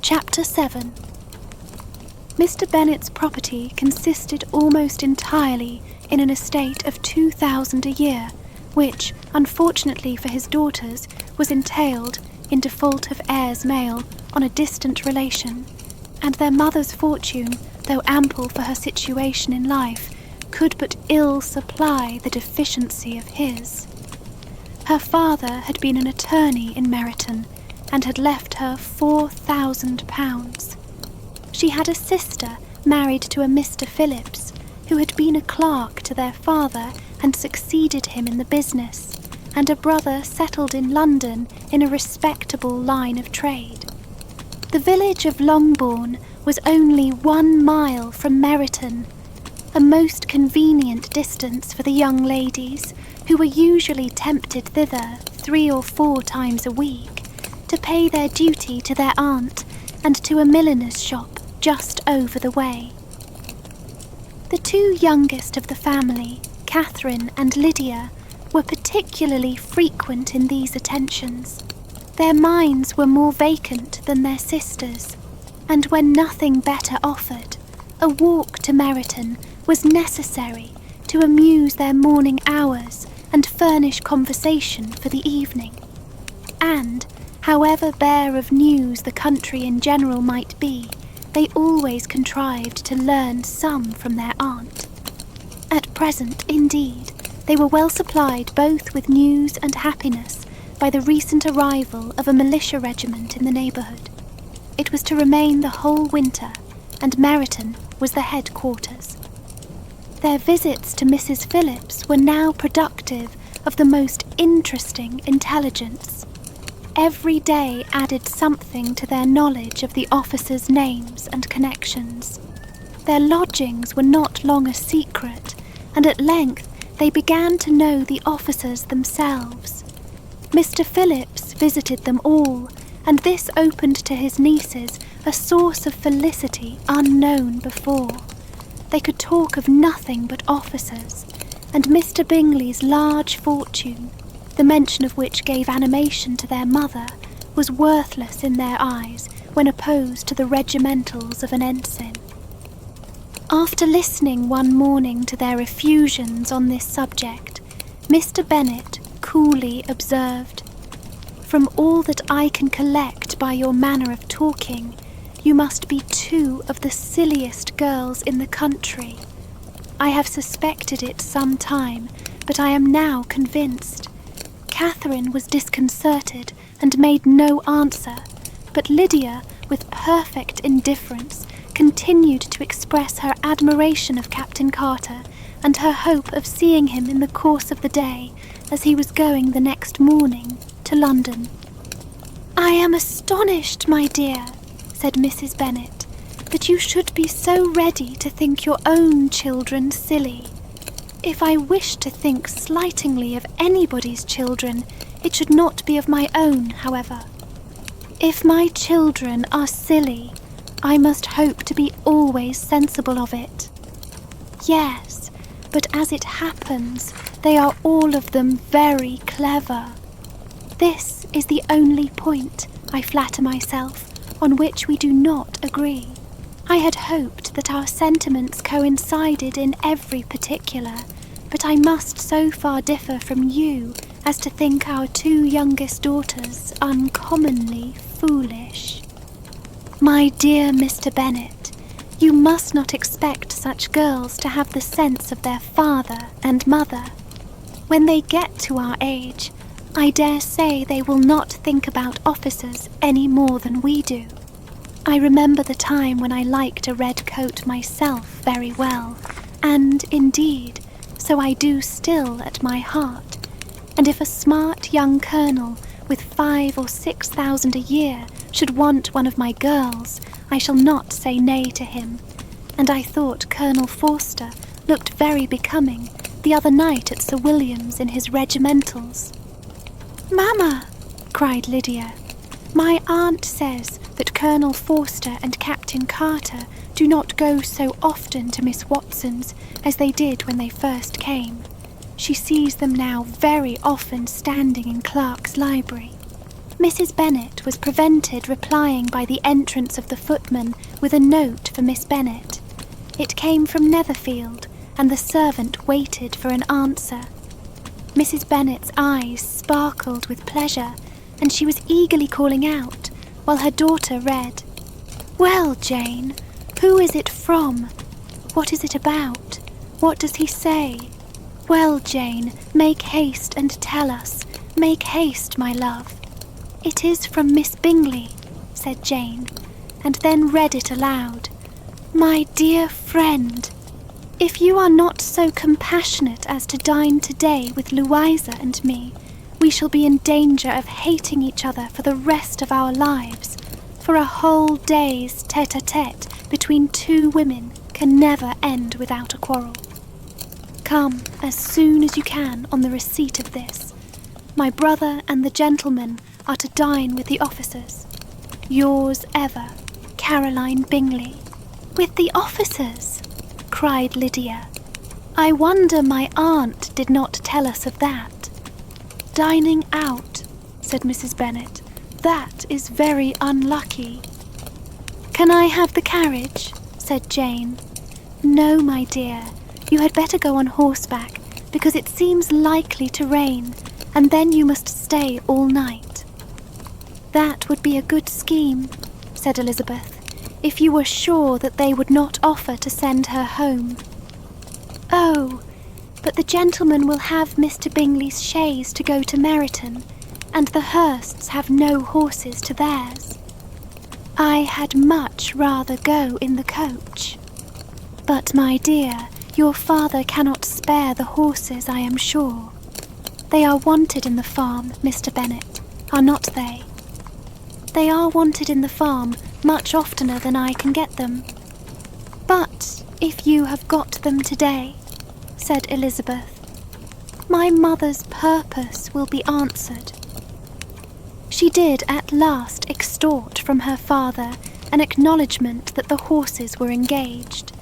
Chapter 7. Mr. Bennet's property consisted almost entirely in an estate of £2,000 a year, which, unfortunately for his daughters, was entailed, in default of heirs male, on a distant relation, and their mother's fortune, though ample for her situation in life, could but ill supply the deficiency of his. Her father had been an attorney in Meryton, and had left her £4,000. She had a sister married to a Mr. Phillips, who had been a clerk to their father and succeeded him in the business, and a brother settled in London in a respectable line of trade. The village of Longbourn was only 1 mile from Meryton, a most convenient distance for the young ladies, who were usually tempted thither 3 or 4 times a week, to pay their duty to their aunt and to a milliner's shop just over the way. The 2 youngest of the family, Catherine and Lydia, were particularly frequent in these attentions. Their minds were more vacant than their sisters', and when nothing better offered, a walk to Meryton was necessary to amuse their morning hours and furnish conversation for the evening. And, however bare of news the country in general might be, they always contrived to learn some from their aunt. At present, indeed, they were well supplied both with news and happiness by the recent arrival of a militia regiment in the neighbourhood. It was to remain the whole winter, and Meryton was the headquarters. Their visits to Mrs. Phillips were now productive of the most interesting intelligence. Every day added something to their knowledge of the officers' names and connections. Their lodgings were not long a secret, and at length they began to know the officers themselves. Mr. Phillips visited them all, and this opened to his nieces a source of felicity unknown before. They could talk of nothing but officers, and Mr. Bingley's large fortune, the mention of which gave animation to their mother, was worthless in their eyes when opposed to the regimentals of an ensign. After listening one morning to their effusions on this subject, Mr. Bennet coolly observed, "From all that I can collect by your manner of talking, you must be 2 of the silliest girls in the country. I have suspected it some time, but I am now convinced." Catherine was disconcerted and made no answer, but Lydia, with perfect indifference, continued to express her admiration of Captain Carter and her hope of seeing him in the course of the day, as he was going the next morning to London. "I am astonished, my dear," said Mrs. Bennet, "that you should be so ready to think your own children silly. If I wish to think slightingly of anybody's children, it should not be of my own, however. If my children are silly, I must hope to be always sensible of it. Yes, but as it happens, they are all of them very clever. This is the only point, I flatter myself, on which we do not agree. I had hoped that our sentiments coincided in every particular, but I must so far differ from you as to think our 2 youngest daughters uncommonly foolish. My dear Mr. Bennet, you must not expect such girls to have the sense of their father and mother. When they get to our age, I dare say they will not think about officers any more than we do. I remember the time when I liked a red coat myself very well, and, indeed, so I do still at my heart, and if a smart young colonel with 5,000 or 6,000 a year should want one of my girls, I shall not say nay to him, and I thought Colonel Forster looked very becoming the other night at Sir William's in his regimentals." "Mamma," cried Lydia, "my aunt says that Colonel Forster and Captain Carter do not go so often to Miss Watson's as they did when they first came. She sees them now very often standing in Clark's library. Mrs. Bennet was prevented replying by the entrance of the footman with a note for Miss Bennet. It came from Netherfield, and the servant waited for an answer. Mrs. Bennet's eyes sparkled with pleasure, and she was eagerly calling out, while her daughter read, "Well, Jane, who is it from? What is it about? What does he say? Well, Jane, make haste and tell us. Make haste, my love." "It is from Miss Bingley," said Jane, and then read it aloud. "My dear friend, if you are not so compassionate as to dine today with Louisa and me, we shall be in danger of hating each other for the rest of our lives, for a whole day's tete-a-tete between two women can never end without a quarrel. Come as soon as you can on the receipt of this. My brother and the gentleman are to dine with the officers. Yours ever, Caroline Bingley." "With the officers?" cried Lydia. "I wonder my aunt did not tell us of that." "Dining out," said Mrs. Bennet. "That is very unlucky." "Can I have the carriage?" said Jane. "No, my dear, you had better go on horseback, because it seems likely to rain, and then you must stay all night." "That would be a good scheme," said Elizabeth, "if you were sure that they would not offer to send her home." "Oh, but the gentleman will have Mr. Bingley's chaise to go to Meryton, and the Hursts have no horses to theirs. I had much rather go in the coach." "But, my dear, your father cannot spare the horses, I am sure. They are wanted in the farm, Mr. Bennet, are not they?" "They are wanted in the farm much oftener than I can get them." "But if you have got them today," said Elizabeth, "my mother's purpose will be answered." She did at last extort from her father an acknowledgment that the horses were engaged.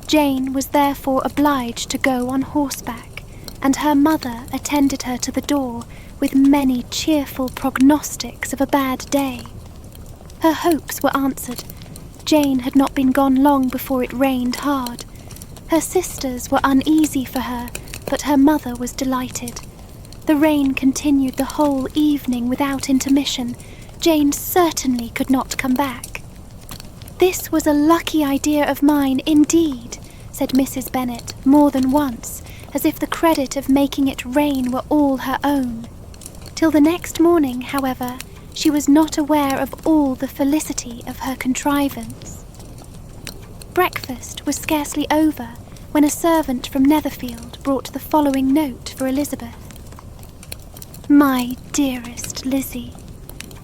Jane was therefore obliged to go on horseback, and her mother attended her to the door with many cheerful prognostics of a bad day. Her hopes were answered. Jane had not been gone long before it rained hard. Her sisters were uneasy for her, but her mother was delighted. The rain continued the whole evening without intermission. Jane certainly could not come back. "This was a lucky idea of mine, indeed," said Mrs. Bennet more than once, as if the credit of making it rain were all her own. Till the next morning, however, she was not aware of all the felicity of her contrivance. Breakfast was scarcely over when a servant from Netherfield brought the following note for Elizabeth. "My dearest Lizzie,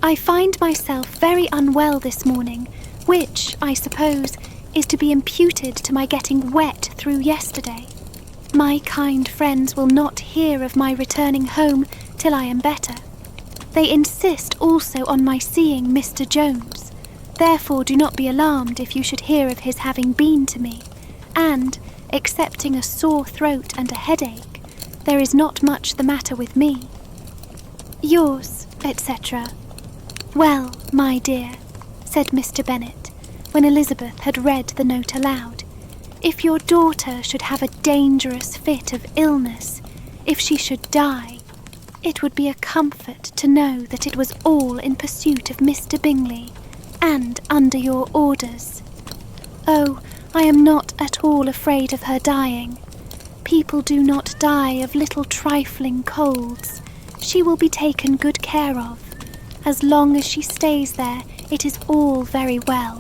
I find myself very unwell this morning, which, I suppose, is to be imputed to my getting wet through yesterday. My kind friends will not hear of my returning home till I am better. They insist also on my seeing Mr. Jones. Therefore do not be alarmed if you should hear of his having been to me, and, excepting a sore throat and a headache, there is not much the matter with me. Yours, etc." "Well, my dear," said Mr. Bennet, when Elizabeth had read the note aloud, "if your daughter should have a dangerous fit of illness, if she should die, it would be a comfort to know that it was all in pursuit of Mr. Bingley, and under your orders. Oh, I am not at all afraid of her dying. People do not die of little trifling colds. She will be taken good care of. As long as she stays there, it is all very well.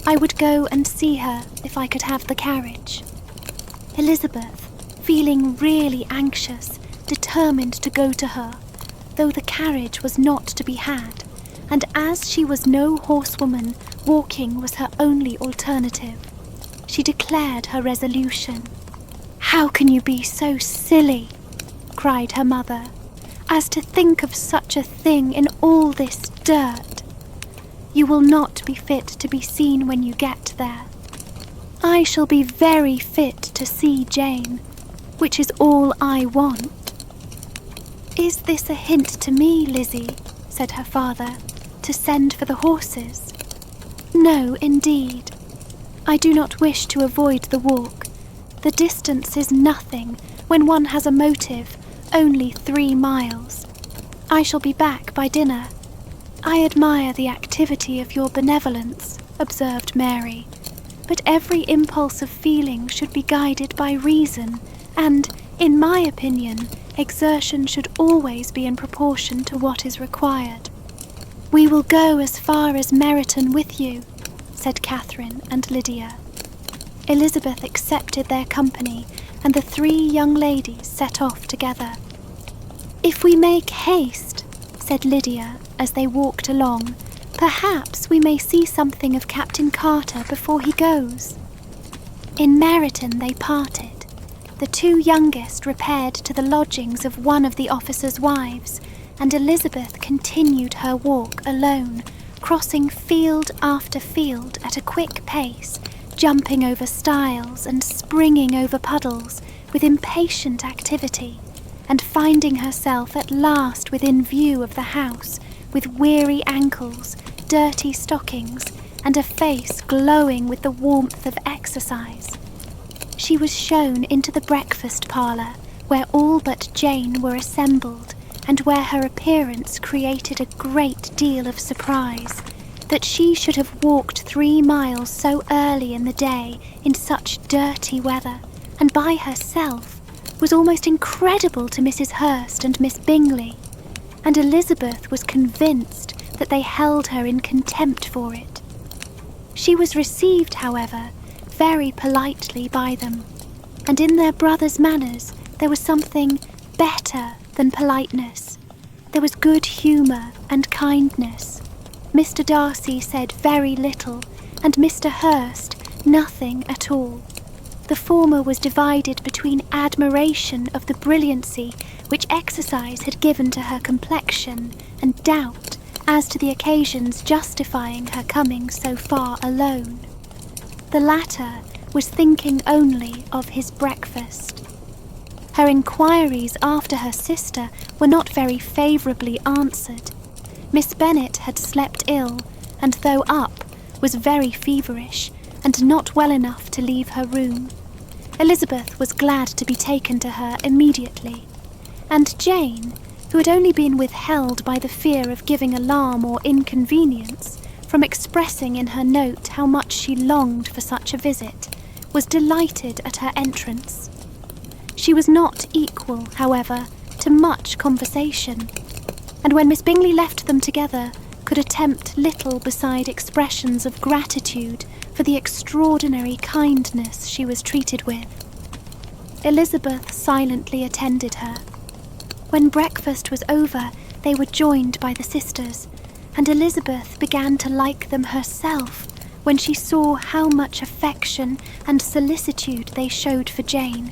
I would go and see her if I could have the carriage." Elizabeth, feeling really anxious, determined to go to her, though the carriage was not to be had, and as she was no horsewoman, walking was her only alternative. She declared her resolution. "How can you be so silly," cried her mother, "as to think of such a thing in all this dirt? You will not be fit to be seen when you get there. I shall be very fit to see Jane, which is all I want." "Is this a hint to me, Lizzie?" said her father, "to send for the horses?" "No, indeed. I do not wish to avoid the walk. The distance is nothing when one has a motive, only 3 miles. I shall be back by dinner." "I admire the activity of your benevolence," observed Mary, "but every impulse of feeling should be guided by reason, and, in my opinion, exertion should always be in proportion to what is required." "We will go as far as Meryton with you," said Catherine and Lydia. Elizabeth accepted their company, and the 3 young ladies set off together. "If we make haste," said Lydia as they walked along, "perhaps we may see something of Captain Carter before he goes." In Meryton they parted. The 2 youngest repaired to the lodgings of one of the officers' wives, and Elizabeth continued her walk alone, crossing field after field at a quick pace, jumping over stiles and springing over puddles with impatient activity, and finding herself at last within view of the house, with weary ankles, dirty stockings, and a face glowing with the warmth of exercise. She was shown into the breakfast parlour, where all but Jane were assembled, and where her appearance created a great deal of surprise. That she should have walked 3 miles so early in the day in such dirty weather, and by herself, was almost incredible to Mrs. Hurst and Miss Bingley, and Elizabeth was convinced that they held her in contempt for it. She was received, however, very politely by them, and in their brother's manners there was something better than politeness. There was good humour and kindness. Mr. Darcy said very little, and Mr. Hurst nothing at all. The former was divided between admiration of the brilliancy which exercise had given to her complexion, and doubt as to the occasions justifying her coming so far alone. The latter was thinking only of his breakfast. Her inquiries after her sister were not very favourably answered. Miss Bennet had slept ill, and though up, was very feverish, and not well enough to leave her room. Elizabeth was glad to be taken to her immediately, and Jane, who had only been withheld by the fear of giving alarm or inconvenience from expressing in her note how much she longed for such a visit, was delighted at her entrance. She was not equal, however, to much conversation, and when Miss Bingley left them together, could attempt little beside expressions of gratitude for the extraordinary kindness she was treated with. Elizabeth silently attended her. When breakfast was over, they were joined by the sisters, and Elizabeth began to like them herself when she saw how much affection and solicitude they showed for Jane.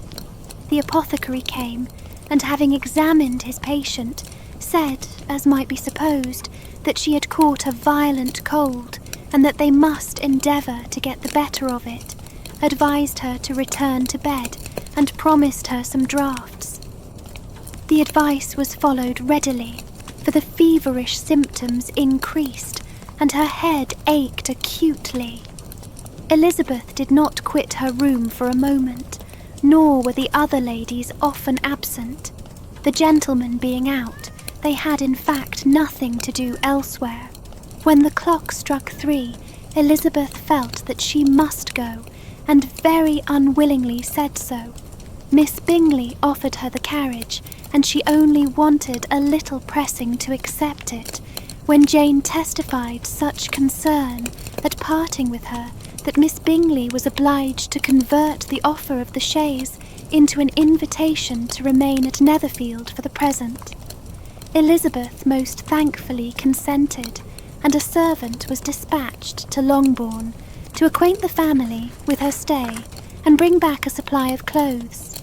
The apothecary came, and having examined his patient, said, as might be supposed, that she had caught a violent cold, and that they must endeavour to get the better of it, advised her to return to bed, and promised her some draughts. The advice was followed readily, for the feverish symptoms increased, and her head ached acutely. Elizabeth did not quit her room for a moment, nor were the other ladies often absent. The gentlemen being out, they had in fact nothing to do elsewhere. When the clock struck 3, Elizabeth felt that she must go, and very unwillingly said so. Miss Bingley offered her the carriage, and she only wanted a little pressing to accept it, when Jane testified such concern at parting with her that Miss Bingley was obliged to convert the offer of the chaise into an invitation to remain at Netherfield for the present. Elizabeth most thankfully consented, and a servant was dispatched to Longbourn to acquaint the family with her stay and bring back a supply of clothes.